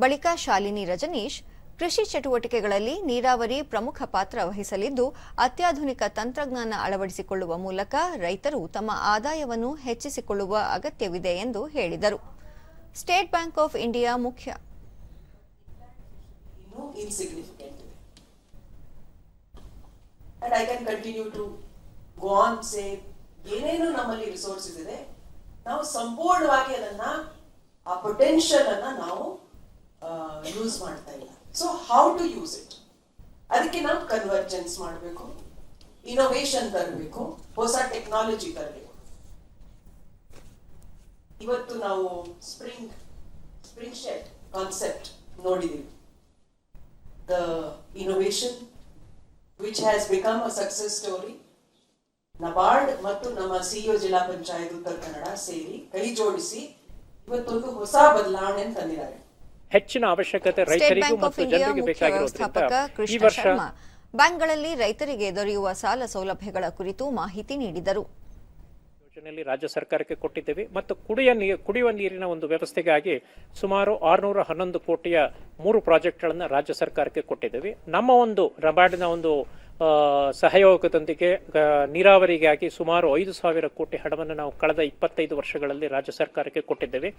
ಬಳಿಕ ಶಾಲಿನಿ ರಜನೀಶ್, ಕೃಷಿ ಚಟುವಟಿಕೆಗಳಲ್ಲಿ ನೀರಾವರಿ ಪ್ರಮುಖ ಪಾತ್ರ ವಹಿಸಲಿದ್ದು, ಅತ್ಯಾಧುನಿಕ ತಂತ್ರಜ್ಞಾನ ಅಳವಡಿಸಿಕೊಳ್ಳುವ ಮೂಲಕ ರೈತರು ತಮ್ಮ ಆದಾಯವನ್ನು ಹೆಚ್ಚಿಸಿಕೊಳ್ಳುವ ಅಗತ್ಯವಿದೆ ಎಂದು ಹೇಳಿದರು. ಸ್ಟೇಟ್ ಬ್ಯಾಂಕ್ ಆಫ್ ಇಂಡಿಯಾ ಮುಖ್ಯ ಏನೇನು ನಮ್ಮಲ್ಲಿ ರಿಸೋರ್ಸಸ್ ಇದೆ, ನಾವು ಸಂಪೂರ್ಣವಾಗಿ ಅದನ್ನ ಆ ಪೊಟೆನ್ಷಿಯಲ್ ಅನ್ನ ನಾವು ಯೂಸ್ ಮಾಡ್ತಾ ಇಲ್ಲ. So how to use it, ಅದಕ್ಕೆ ನಾವು ಕನ್ವರ್ಜೆನ್ಸ್ ಮಾಡಬೇಕು, ಇನೋವೇಷನ್ ತರಬೇಕು, ಹೊಸ ಟೆಕ್ನಾಲಜಿ ತರಬೇಕು. ಇವತ್ತು ನಾವು ಸ್ಪ್ರಿಂಗ್ ಶೆಡ್ ಕಾನ್ಸೆಪ್ಟ್ ನೋಡಿದೀವಿ. The innovation which has become a success story. NABARD ಮತ್ತು ನಮ್ಮ ಸಿಇಒ ಜಿಲ್ಲಾ ಪಂಚಾಯತ್ ಉತ್ತರ ಕನ್ನಡ ಸೇರಿ ಕೈ ಜೋಡಿಸಿ ಇವತ್ತೊಂದು ಹೊಸ ಬದಲಾವಣೆಯನ್ನು ತಂದಿದ್ದಾರೆ. ಹೆಚ್ಚಿನ ಅವಶ್ಯಕತೆ ರೈತರಿಗೂ ಮತ್ತು ಜನರಿಗೆ ಬೇಕಾಗಿರುವುದರಿಂದ ಈ ವರ್ಷ ಬ್ಯಾಂಕ್ಗಳಲ್ಲಿ ರೈತರಿಗೆ ದೊರೆಯುವ ಸಾಲ ಸೌಲಭ್ಯಗಳ ಕುರಿತು ಮಾಹಿತಿ ನೀಡಿದರು. ಯೋಜನೆಯಲ್ಲಿ ರಾಜ್ಯ ಸರ್ಕಾರಕ್ಕೆ ಕೊಟ್ಟಿದ್ದೇವೆ ಮತ್ತು ಕುಡಿಯುವ ನೀರಿನ ಒಂದು ವ್ಯವಸ್ಥೆಗಾಗಿ ಸುಮಾರು 611 ಕೋಟಿಯ 3 ಪ್ರಾಜೆಕ್ಟ್ಗಳನ್ನು ರಾಜ್ಯ ಸರ್ಕಾರಕ್ಕೆ ಕೊಟ್ಟಿದ್ದೇವೆ. ನಮ್ಮ ಒಂದು ನಬಾರ್ಡ್ನ ಒಂದು ಸಹಯೋಗದೊಂದಿಗೆ ನೀರಾವರಿಗಾಗಿ ಸುಮಾರು 5,000 ಕೋಟಿ ಹಣವನ್ನು ನಾವು ಕಳೆದ 25 ವರ್ಷಗಳಲ್ಲಿ ರಾಜ್ಯ ಸರ್ಕಾರಕ್ಕೆ ಕೊಟ್ಟಿದ್ದೇವೆ.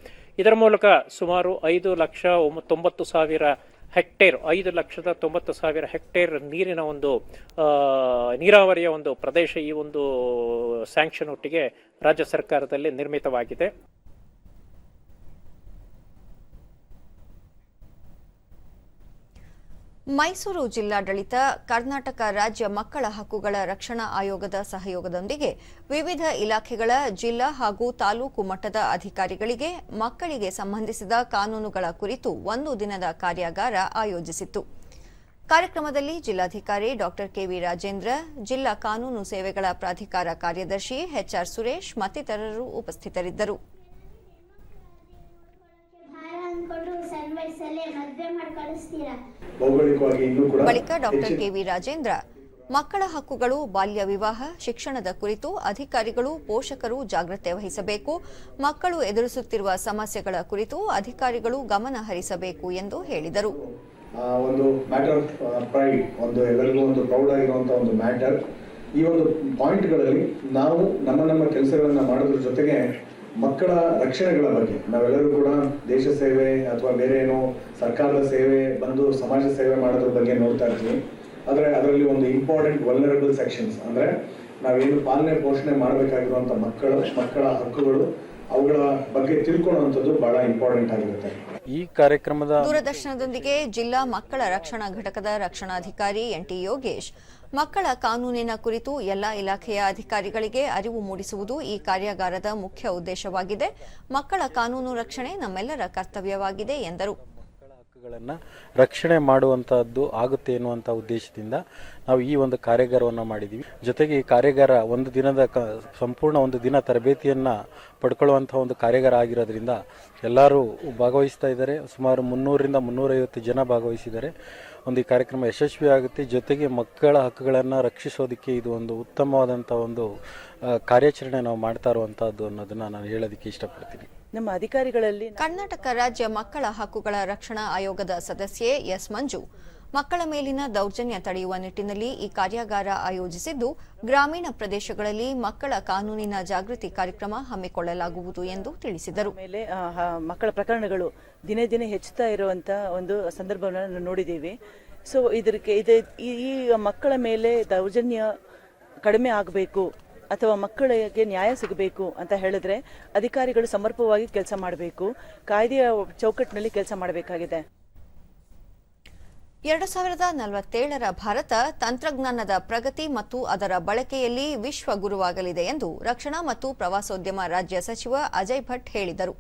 ಇದರ ಮೂಲಕ ಸುಮಾರು 5,90,000 ಹೆಕ್ಟೇರ್ 5,90,000 ಹೆಕ್ಟೇರ್ ನೀರಿನ ಒಂದು ನೀರಾವರಿಯ ಒಂದು ಪ್ರದೇಶ ಈ ಒಂದು ಸ್ಯಾಂಕ್ಷನ್ ಒಟ್ಟಿಗೆ ರಾಜ್ಯ ಸರ್ಕಾರದಲ್ಲಿ ನಿರ್ಮಿತವಾಗಿದೆ. ಮೈಸೂರು ಜಿಲ್ಲಾಡಳಿತ ಕರ್ನಾಟಕ ರಾಜ್ಯ ಮಕ್ಕಳ ಹಕ್ಕುಗಳ ರಕ್ಷಣಾ ಆಯೋಗದ ಸಹಯೋಗದೊಂದಿಗೆ ವಿವಿಧ ಇಲಾಖೆಗಳ ಜಿಲ್ಲಾ ಹಾಗೂ ತಾಲೂಕು ಮಟ್ಟದ ಅಧಿಕಾರಿಗಳಿಗೆ ಮಕ್ಕಳಿಗೆ ಸಂಬಂಧಿಸಿದ ಕಾನೂನುಗಳ ಕುರಿತು 1 ದಿನದ ಕಾರ್ಯಾಗಾರ ಆಯೋಜಿಸಿತ್ತು. ಕಾರ್ಯಕ್ರಮದಲ್ಲಿ ಜಿಲ್ಲಾಧಿಕಾರಿ ಡಾ ಕೆವಿ ರಾಜೇಂದ್ರ, ಜಿಲ್ಲಾ ಕಾನೂನು ಸೇವೆಗಳ ಪ್ರಾಧಿಕಾರ ಕಾರ್ಯದರ್ಶಿ ಎಚ್ಆರ್ ಸುರೇಶ್ ಮತ್ತಿತರರು ಉಪಸ್ಥಿತರಿದ್ದರು. ಬಳಿಕ ಡಾ ಕೆವಿ ರಾಜೇಂದ್ರ, ಮಕ್ಕಳ ಹಕ್ಕುಗಳು, ಬಾಲ್ಯ ವಿವಾಹ, ಶಿಕ್ಷಣದ ಕುರಿತು ಅಧಿಕಾರಿಗಳು, ಪೋಷಕರು ಜಾಗೃತೆ ವಹಿಸಬೇಕು, ಮಕ್ಕಳು ಎದುರಿಸುತ್ತಿರುವ ಸಮಸ್ಯೆಗಳ ಕುರಿತು ಅಧಿಕಾರಿಗಳು ಗಮನ ಹರಿಸಬೇಕು ಎಂದು ಹೇಳಿದರು. ಒಂದು ಮ್ಯಾಟರ್ ಆಫ್ ಪ್ರೈಡ್, ಒಂದು ಎಲ್ಲರಿಗೂ ಒಂದು ಪ್ರೌಡ್ ಆಗಿರುವಂತಹ ಒಂದು ಮ್ಯಾಟರ್. ಈ ಒಂದು ಪಾಯಿಂಟ್ಗಳಲ್ಲಿ ನಾವು ನಮ್ಮ ಕೆಲಸಗಳನ್ನ ಮಾಡೋದ್ರ ಜೊತೆಗೆ ಮಕ್ಕಳ ರಕ್ಷಣೆಗಳ ಬಗ್ಗೆ ನಾವೆಲ್ಲರೂ ಕೂಡ ದೇಶ ಸೇವೆ ಅಥವಾ ಬೇರೆ ಏನೋ ಸರ್ಕಾರದ ಸೇವೆ ಬಂದು ಸಮಾಜ ಸೇವೆ ಮಾಡೋದ್ರ ಬಗ್ಗೆ ನೋಡ್ತಾ ಇರ್ತೀವಿ. ಆದರೆ ಅದರಲ್ಲಿ ಒಂದು ಇಂಪಾರ್ಟೆಂಟ್ ವಲ್ನರಬಲ್ ಸೆಕ್ಷನ್ಸ್ ಅಂದ್ರೆ ನಾವೇನು ಪಾಲನೆ ಪೋಷಣೆ ಮಾಡಬೇಕಾಗಿರುವಂತ ಮಕ್ಕಳ ಹಕ್ಕುಗಳು, ಅವುಗಳ ಬಗ್ಗೆ ತಿಳ್ಕೊಳ್ಳುವಂಥದ್ದು ಬಹಳ ಇಂಪಾರ್ಟೆಂಟ್ ಆಗಿರುತ್ತೆ. ಈ ಕಾರ್ಯಕ್ರಮದ ದೂರದರ್ಶನದೊಂದಿಗೆ ಜಿಲ್ಲಾ ಮಕ್ಕಳ ರಕ್ಷಣಾ ಘಟಕದ ರಕ್ಷಣಾಧಿಕಾರಿ ಎನ್ಟಿ ಯೋಗೇಶ್, ಮಕ್ಕಳ ಕಾನೂನಿನ ಕುರಿತು ಎಲ್ಲಾ ಇಲಾಖೆಯ ಅಧಿಕಾರಿಗಳಿಗೆ ಅರಿವು ಮೂಡಿಸುವುದು ಈ ಕಾರ್ಯಾಗಾರದ ಮುಖ್ಯ ಉದ್ದೇಶವಾಗಿದೆ. ಮಕ್ಕಳ ಕಾನೂನು ರಕ್ಷಣೆ ನಮ್ಮೆಲ್ಲರ ಕರ್ತವ್ಯವಾಗಿದೆ ಎಂದರು. ಮಕ್ಕಳ ಹಕ್ಕುಗಳನ್ನು ರಕ್ಷಣೆ ಮಾಡುವಂತಹದ್ದು ಆಗುತ್ತೆ ಎನ್ನುವಂಥ ಉದ್ದೇಶದಿಂದ ನಾವು ಈ ಒಂದು ಕಾರ್ಯಾಗಾರವನ್ನು ಮಾಡಿದ್ದೀವಿ. ಜೊತೆಗೆ ಈ ಕಾರ್ಯಾಗಾರ ಸಂಪೂರ್ಣ ಒಂದು ದಿನ ತರಬೇತಿಯನ್ನು ಪಡ್ಕೊಳ್ಳುವಂಥ ಒಂದು ಕಾರ್ಯಾಗಾರ ಆಗಿರೋದ್ರಿಂದ ಎಲ್ಲರೂ ಭಾಗವಹಿಸ್ತಾ ಇದ್ದಾರೆ. ಸುಮಾರು 300ರಿಂದ 350 ಜನ ಭಾಗವಹಿಸಿದ್ದಾರೆ. ಒಂದು ಈ ಕಾರ್ಯಕ್ರಮ ಯಶಸ್ವಿಯಾಗುತ್ತೆ. ಜೊತೆಗೆ ಮಕ್ಕಳ ಹಕ್ಕುಗಳನ್ನು ರಕ್ಷಿಸೋದಕ್ಕೆ ಇದು ಒಂದು ಉತ್ತಮವಾದಂಥ ಒಂದು ಕಾರ್ಯಾಚರಣೆ ನಾವು ಮಾಡ್ತಾ ಇರುವಂಥದ್ದು ಅನ್ನೋದನ್ನು ನಾನು ಹೇಳೋದಕ್ಕೆ ಇಷ್ಟಪಡ್ತೀನಿ. ನಮ್ಮ ಅಧಿಕಾರಿಗಳಲ್ಲಿ ಕರ್ನಾಟಕ ರಾಜ್ಯ ಮಕ್ಕಳ ಹಕ್ಕುಗಳ ರಕ್ಷಣಾ ಆಯೋಗದ ಸದಸ್ಯೆ ಎಸ್ ಮಂಜು ಮಕ್ಕಳ ಮೇಲಿನ ದೌರ್ಜನ್ಯ ತಡೆಯುವ ನಿಟ್ಟಿನಲ್ಲಿ ಈ ಕಾರ್ಯಾಗಾರ ಆಯೋಜಿಸಿದ್ದು, ಗ್ರಾಮೀಣ ಪ್ರದೇಶಗಳಲ್ಲಿ ಮಕ್ಕಳ ಕಾನೂನಿನ ಜಾಗೃತಿ ಕಾರ್ಯಕ್ರಮ ಹಮ್ಮಿಕೊಳ್ಳಲಾಗುವುದು ಎಂದು ತಿಳಿಸಿದರು. ಮೇಲೆ ಮಕ್ಕಳ ಪ್ರಕರಣಗಳು ದಿನೇ ದಿನೇ ಹೆಚ್ಚುತ್ತಾ ಇರುವಂತ ಒಂದು ಸಂದರ್ಭವನ್ನು ನೋಡಿದ್ದೀವಿ. ಸೊ ಈ ಮಕ್ಕಳ ಮೇಲೆ ದೌರ್ಜನ್ಯ ಕಡಿಮೆ ಆಗಬೇಕು ಅಥವಾ ಮಕ್ಕಳಿಗೆ ನ್ಯಾಯ ಸಿಗಬೇಕು ಅಂತ ಹೇಳಿದ್ರೆ ಅಧಿಕಾರಿಗಳು ಸಮರ್ಪಕವಾಗಿ ಕೆಲಸ ಮಾಡಬೇಕು, ಕಾಯ್ದೆಯ ಚೌಕಟ್ಟಿನಲ್ಲಿ ಕೆಲಸ ಮಾಡಬೇಕಾಗಿದೆ. 2047ರ ಭಾರತ ತಂತ್ರಜ್ಞಾನದ ಪ್ರಗತಿ ಮತ್ತು ಅದರ ಬಳಕೆಯಲ್ಲಿ ವಿಶ್ವ ಗುರುವಾಗಲಿದೆ ಎಂದು ರಕ್ಷಣಾ ಮತ್ತು ಪ್ರವಾಸೋದ್ಯಮ ರಾಜ್ಯ ಸಚಿವ ಅಜಯ್ ಭಟ್ ಹೇಳಿದರು.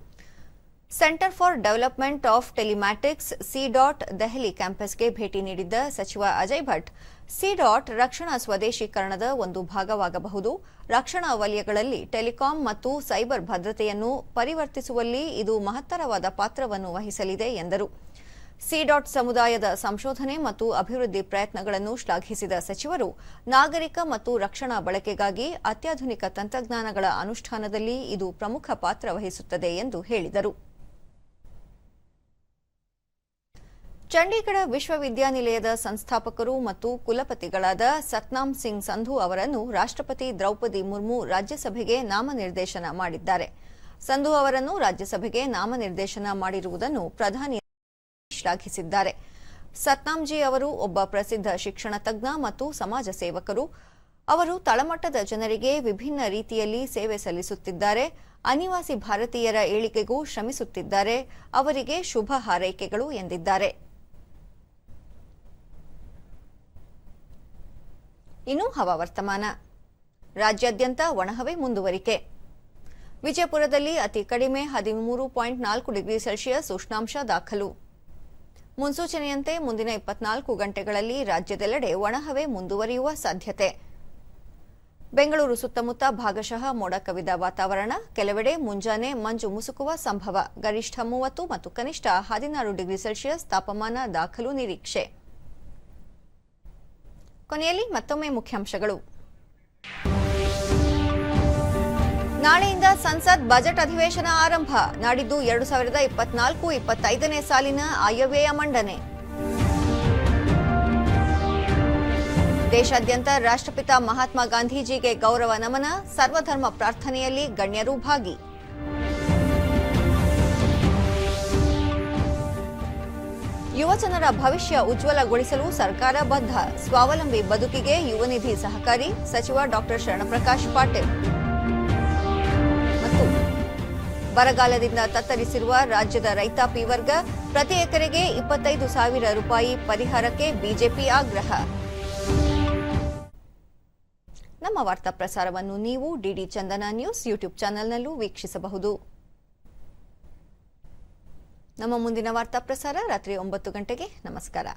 Centre for development of telematics C DOT Delhi ಕ್ಯಾಂಪಸ್ಗೆ ಭೇಟಿ ನೀಡಿದ್ದ ಸಚಿವ ಅಜಯ್ ಭಟ್, ಸಿಡಾಟ್ ರಕ್ಷಣಾ ಸ್ವದೇಶೀಕರಣದ ಒಂದು ಭಾಗವಾಗಬಹುದು. ರಕ್ಷಣಾ ವಲಯಗಳಲ್ಲಿ ಟೆಲಿಕಾಂ ಮತ್ತು ಸೈಬರ್ ಭದ್ರತೆಯನ್ನು ಪರಿವರ್ತಿಸುವಲ್ಲಿ ಇದು ಮಹತ್ತರವಾದ ಪಾತ್ರವನ್ನು ವಹಿಸಲಿದೆ ಎಂದರು. ಸಿಡಾಟ್ ಸಮುದಾಯದ ಸಂಶೋಧನೆ ಮತ್ತು ಅಭಿವೃದ್ಧಿ ಪ್ರಯತ್ನಗಳನ್ನು ಶ್ಲಾಘಿಸಿದ ಸಚಿವರು, ನಾಗರಿಕ ಮತ್ತು ರಕ್ಷಣಾ ಬಳಕೆಗಾಗಿ ಅತ್ಯಾಧುನಿಕ ತಂತ್ರಜ್ಞಾನಗಳ ಅನುಷ್ಠಾನದಲ್ಲಿ ಇದು ಪ್ರಮುಖ ಪಾತ್ರ ವಹಿಸುತ್ತದೆ ಎಂದು ಹೇಳಿದರು. ಚಂಡೀಗಢ ವಿಶ್ವವಿದ್ಯಾನಿಲಯದ ಸಂಸ್ಥಾಪಕರು ಮತ್ತು ಕುಲಪತಿಗಳಾದ ಸತ್ನಾಮ್ ಸಿಂಗ್ ಸಂಧು ಅವರನ್ನು ರಾಷ್ಟ್ರಪತಿ ದ್ರೌಪದಿ ಮುರ್ಮು ರಾಜ್ಯಸಭೆಗೆ ನಾಮನಿರ್ದೇಶನ ಮಾಡಿದ್ದಾರೆ. ಸಂಧು ಅವರನ್ನು ರಾಜ್ಯಸಭೆಗೆ ನಾಮನಿರ್ದೇಶನ ಮಾಡಿರುವುದನ್ನು ಪ್ರಧಾನಿ ಶ್ಲಾಘಿಸಿದ್ದಾರೆ. ಸತ್ನಾಮ್ಜಿ ಅವರು ಒಬ್ಬ ಪ್ರಸಿದ್ಧ ಶಿಕ್ಷಣ ತಜ್ಞ ಮತ್ತು ಸಮಾಜ ಸೇವಕರು. ಅವರು ತಳಮಟ್ಟದ ಜನರಿಗೆ ವಿಭಿನ್ನ ರೀತಿಯಲ್ಲಿ ಸೇವೆ ಸಲ್ಲಿಸುತ್ತಿದ್ದಾರೆ. ಅನಿವಾಸಿ ಭಾರತೀಯರ ಏಳಿಗೆಗೂ ಶ್ರಮಿಸುತ್ತಿದ್ದಾರೆ. ಅವರಿಗೆ ಶುಭ ಹಾರೈಕೆಗಳು ಎಂದಿದ್ದಾರೆ. ಇನ್ನು ಹವಾವರ್ತಮಾನ. ರಾಜ್ಯಾದ್ಯಂತ ಒಣಹವೆ ಮುಂದುವರಿಕೆ. ವಿಜಯಪುರದಲ್ಲಿ ಅತಿ ಕಡಿಮೆ 13.4 ಡಿಗ್ರಿ ಸೆಲ್ಸಿಯಸ್ ಉಷ್ಣಾಂಶ ದಾಖಲು. ಮುನ್ಸೂಚನೆಯಂತೆ ಮುಂದಿನ 24 ಗಂಟೆಗಳಲ್ಲಿ ರಾಜ್ಯದೆಲ್ಲೆಡೆ ಒಣಹವೆ ಮುಂದುವರಿಯುವ ಸಾಧ್ಯತೆ. ಬೆಂಗಳೂರು ಸುತ್ತಮುತ್ತ ಭಾಗಶಃ ಮೋಡ ಕವಿದ ವಾತಾವರಣ. ಕೆಲವೆಡೆ ಮುಂಜಾನೆ ಮಂಜು ಮುಸುಕುವ ಸಂಭವ. ಗರಿಷ್ಠ 30 ಮತ್ತು ಕನಿಷ್ಠ 16 ಡಿಗ್ರಿ ಸೆಲ್ಸಿಯಸ್ ತಾಪಮಾನ ದಾಖಲು ನಿರೀಕ್ಷೆ. ಕೊನೆಯಲ್ಲಿ ಮತ್ತೊಮ್ಮೆ ಮುಖ್ಯಾಂಶಗಳು. ನಾಳೆಯಿಂದ ಸಂಸತ್ ಬಜೆಟ್ ಅಧಿವೇಶನ ಆರಂಭ. ನಾಡಿದ್ದು 2024-25ನೇ ಸಾಲಿನ ಆಯವ್ಯಯ ಮಂಡನೆ. ದೇಶಾದ್ಯಂತ ರಾಷ್ಟ್ರಪಿತ ಮಹಾತ್ಮ ಗಾಂಧೀಜಿಗೆ ಗೌರವ ನಮನ. ಸರ್ವಧರ್ಮ ಪ್ರಾರ್ಥನೆಯಲ್ಲಿ ಗಣ್ಯರು ಭಾಗಿ. ಯುವಜನರ ಭವಿಷ್ಯ ಉಜ್ವಲಗೊಳಿಸಲು ಸರ್ಕಾರ ಬದ್ಧ. ಸ್ವಾವಲಂಬಿ ಬದುಕಿಗೆ ಯುವನಿಧಿ ಸಹಕಾರಿ. ಸಚಿವ ಡಾ ಶರಣಪ್ರಕಾಶ್ ಪಾಟೀಲ್. ಮತ್ತು ಬರಗಾಲದಿಂದ ತತ್ತರಿಸಿರುವ ರಾಜ್ಯದ ರೈತಾಪಿ ವರ್ಗ. ಪ್ರತಿ ಎಕರೆಗೆ 25,000 ರೂಪಾಯಿ ಪರಿಹಾರಕ್ಕೆ ಬಿಜೆಪಿ ಆಗ್ರಹ. ನಮ್ಮ ವಾರ್ತಾ ಪ್ರಸಾರವನ್ನು ನೀವು ಡಿಡಿ ಚಂದನ ನ್ಯೂಸ್ ಯೂಟ್ಯೂಬ್ ಚಾನೆಲ್ನಲ್ಲೂ ವೀಕ್ಷಿಸಬಹುದು. ನಮ್ಮ ಮುಂದಿನ ವಾರ್ತಾ ಪ್ರಸಾರ ರಾತ್ರಿ 9 ಗಂಟೆಗೆ. ನಮಸ್ಕಾರ.